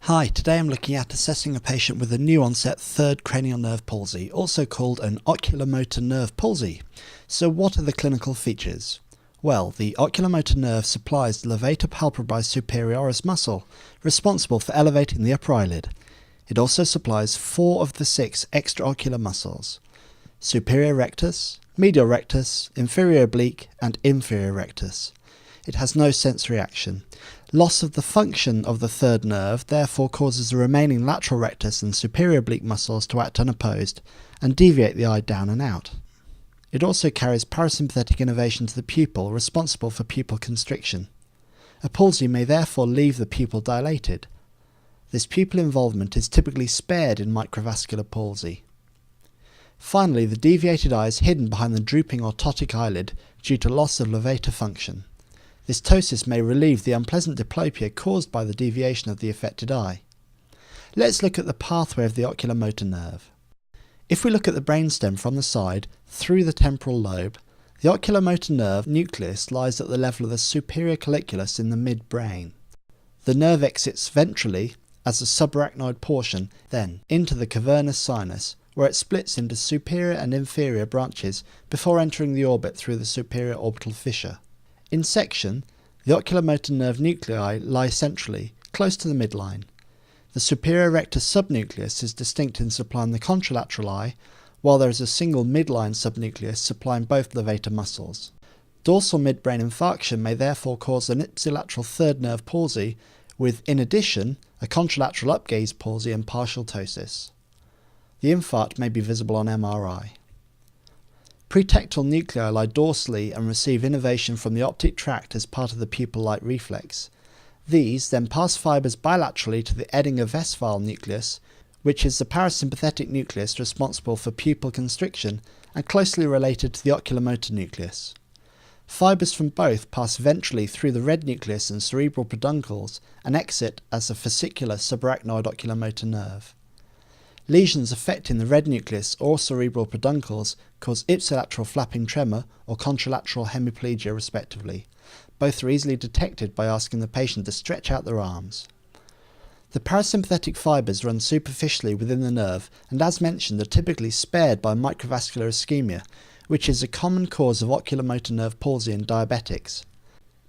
Hi, today I'm looking at assessing a patient with a new onset third cranial nerve palsy, also called an oculomotor nerve palsy. So what are the clinical features? Well, the oculomotor nerve supplies the levator palpebrae superioris muscle, responsible for elevating the upper eyelid. It also supplies 4 of the 6 extraocular muscles: superior rectus, medial rectus, inferior oblique and inferior rectus. It has no sensory action. Loss of the function of the third nerve therefore causes the remaining lateral rectus and superior oblique muscles to act unopposed and deviate the eye down and out. It also carries parasympathetic innervation to the pupil, responsible for pupil constriction. A palsy may therefore leave the pupil dilated. This pupil involvement is typically spared in microvascular palsy. Finally, the deviated eye is hidden behind the drooping or ptotic eyelid due to loss of levator function. This ptosis may relieve the unpleasant diplopia caused by the deviation of the affected eye. Let's look at the pathway of the oculomotor nerve. If we look at the brainstem from the side, through the temporal lobe, the oculomotor nerve nucleus lies at the level of the superior colliculus in the midbrain. The nerve exits ventrally as a subarachnoid portion, then into the cavernous sinus, where it splits into superior and inferior branches before entering the orbit through the superior orbital fissure. In section, the oculomotor nerve nuclei lie centrally, close to the midline. The superior rectus subnucleus is distinct in supplying the contralateral eye, while there is a single midline subnucleus supplying both levator muscles. Dorsal midbrain infarction may therefore cause an ipsilateral third nerve palsy with, in addition, a contralateral upgaze palsy and partial ptosis. The infarct may be visible on MRI. Pretectal nuclei lie dorsally and receive innervation from the optic tract as part of the pupil light reflex. These then pass fibres bilaterally to the Edinger-Westphal nucleus, which is the parasympathetic nucleus responsible for pupil constriction and closely related to the oculomotor nucleus. Fibres from both pass ventrally through the red nucleus and cerebral peduncles and exit as a fascicular subarachnoid oculomotor nerve. Lesions affecting the red nucleus or cerebral peduncles cause ipsilateral flapping tremor or contralateral hemiplegia respectively. Both are easily detected by asking the patient to stretch out their arms. The parasympathetic fibres run superficially within the nerve and, as mentioned, are typically spared by microvascular ischemia, which is a common cause of oculomotor nerve palsy in diabetics.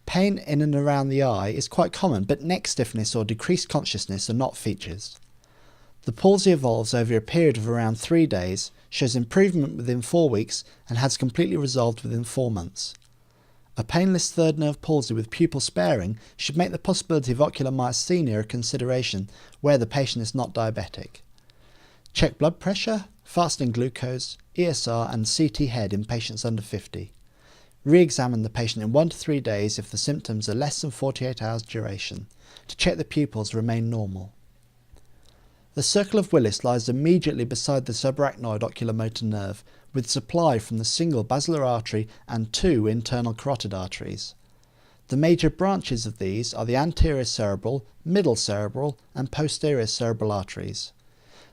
Pain in and around the eye is quite common, but neck stiffness or decreased consciousness are not features. The palsy evolves over a period of around 3 days, shows improvement within 4 weeks and has completely resolved within 4 months. A painless third nerve palsy with pupil sparing should make the possibility of ocular myasthenia a consideration where the patient is not diabetic. Check blood pressure, fasting glucose, ESR and CT head in patients under 50. Re-examine the patient in 1 to 3 days if the symptoms are less than 48 hours duration, to check the pupils remain normal. The circle of Willis lies immediately beside the subarachnoid oculomotor nerve, with supply from the single basilar artery and 2 internal carotid arteries. The major branches of these are the anterior cerebral, middle cerebral and posterior cerebral arteries.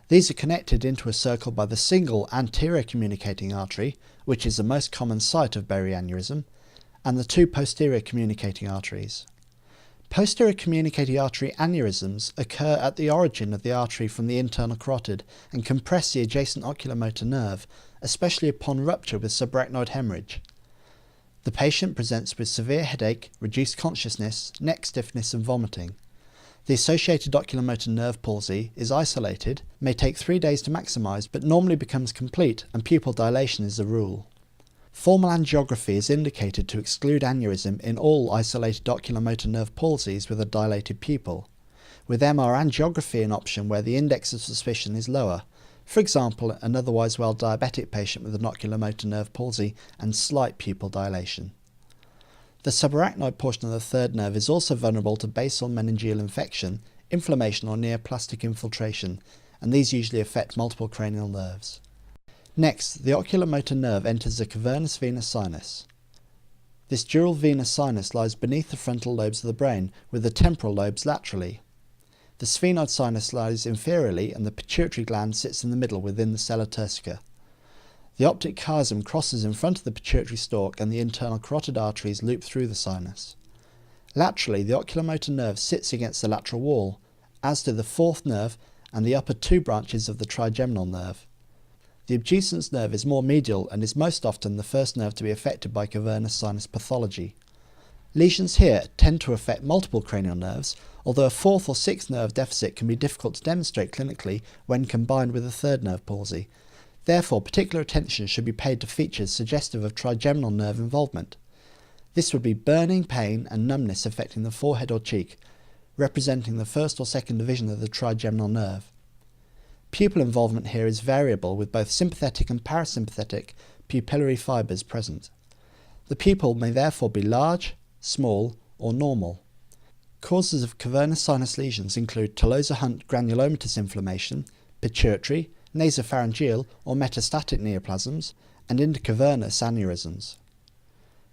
These are connected into a circle by the single anterior communicating artery, which is the most common site of berry aneurysm, and the 2 posterior communicating arteries. Posterior communicating artery aneurysms occur at the origin of the artery from the internal carotid and compress the adjacent oculomotor nerve, especially upon rupture with subarachnoid hemorrhage. The patient presents with severe headache, reduced consciousness, neck stiffness and vomiting. The associated oculomotor nerve palsy is isolated, may take 3 days to maximise, but normally becomes complete and pupil dilation is the rule. Formal angiography is indicated to exclude aneurysm in all isolated oculomotor nerve palsies with a dilated pupil, with MR angiography an option where the index of suspicion is lower, for example an otherwise well diabetic patient with an oculomotor nerve palsy and slight pupil dilation. The subarachnoid portion of the third nerve is also vulnerable to basal meningeal infection, inflammation or neoplastic infiltration, and these usually affect multiple cranial nerves. Next, the oculomotor nerve enters the cavernous venous sinus. This dural venous sinus lies beneath the frontal lobes of the brain, with the temporal lobes laterally. The sphenoid sinus lies inferiorly and the pituitary gland sits in the middle within the sella turcica. The optic chiasm crosses in front of the pituitary stalk and the internal carotid arteries loop through the sinus. Laterally, the oculomotor nerve sits against the lateral wall, as do the fourth nerve and the upper two branches of the trigeminal nerve. The abducens nerve is more medial and is most often the first nerve to be affected by cavernous sinus pathology. Lesions here tend to affect multiple cranial nerves, although a fourth or sixth nerve deficit can be difficult to demonstrate clinically when combined with a third nerve palsy. Therefore, particular attention should be paid to features suggestive of trigeminal nerve involvement. This would be burning, pain and numbness affecting the forehead or cheek, representing the first or second division of the trigeminal nerve. Pupil involvement here is variable, with both sympathetic and parasympathetic pupillary fibres present. The pupil may therefore be large, small or normal. Causes of cavernous sinus lesions include Tolosa-Hunt granulomatous inflammation, pituitary, nasopharyngeal or metastatic neoplasms, and intercavernous aneurysms.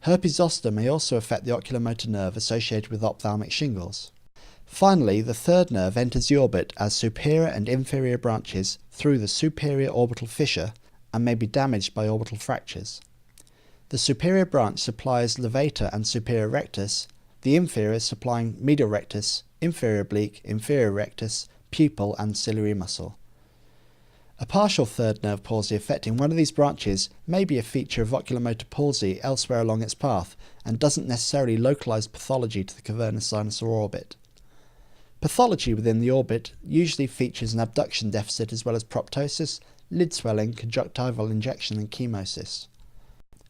Herpes zoster may also affect the oculomotor nerve associated with ophthalmic shingles. Finally, the third nerve enters the orbit as superior and inferior branches through the superior orbital fissure and may be damaged by orbital fractures. The superior branch supplies levator and superior rectus, the inferior supplying medial rectus, inferior oblique, inferior rectus, pupil and ciliary muscle. A partial third nerve palsy affecting one of these branches may be a feature of oculomotor palsy elsewhere along its path and doesn't necessarily localise pathology to the cavernous sinus or orbit. Pathology within the orbit usually features an abduction deficit as well as proptosis, lid swelling, conjunctival injection and chemosis.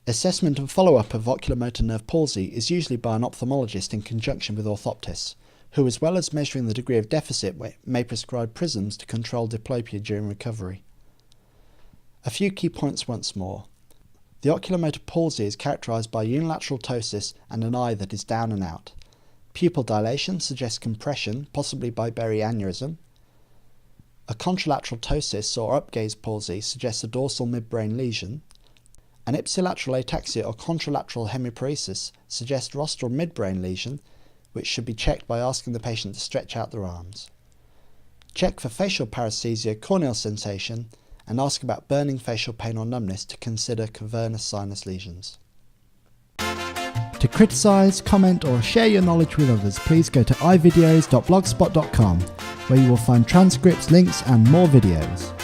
Assessment and follow-up of oculomotor nerve palsy is usually by an ophthalmologist in conjunction with orthoptists, who, as well as measuring the degree of deficit, may prescribe prisms to control diplopia during recovery. A few key points once more. The oculomotor palsy is characterised by unilateral ptosis and an eye that is down and out. Pupil dilation suggests compression, possibly by Berry aneurysm. A contralateral ptosis or upgaze palsy suggests a dorsal midbrain lesion. An ipsilateral ataxia or contralateral hemiparesis suggests rostral midbrain lesion, which should be checked by asking the patient to stretch out their arms. Check for facial paresthesia, corneal sensation, and ask about burning facial pain or numbness to consider cavernous sinus lesions. To criticise, comment or share your knowledge with others, please go to ivideos.blogspot.com, where you will find transcripts, links and more videos.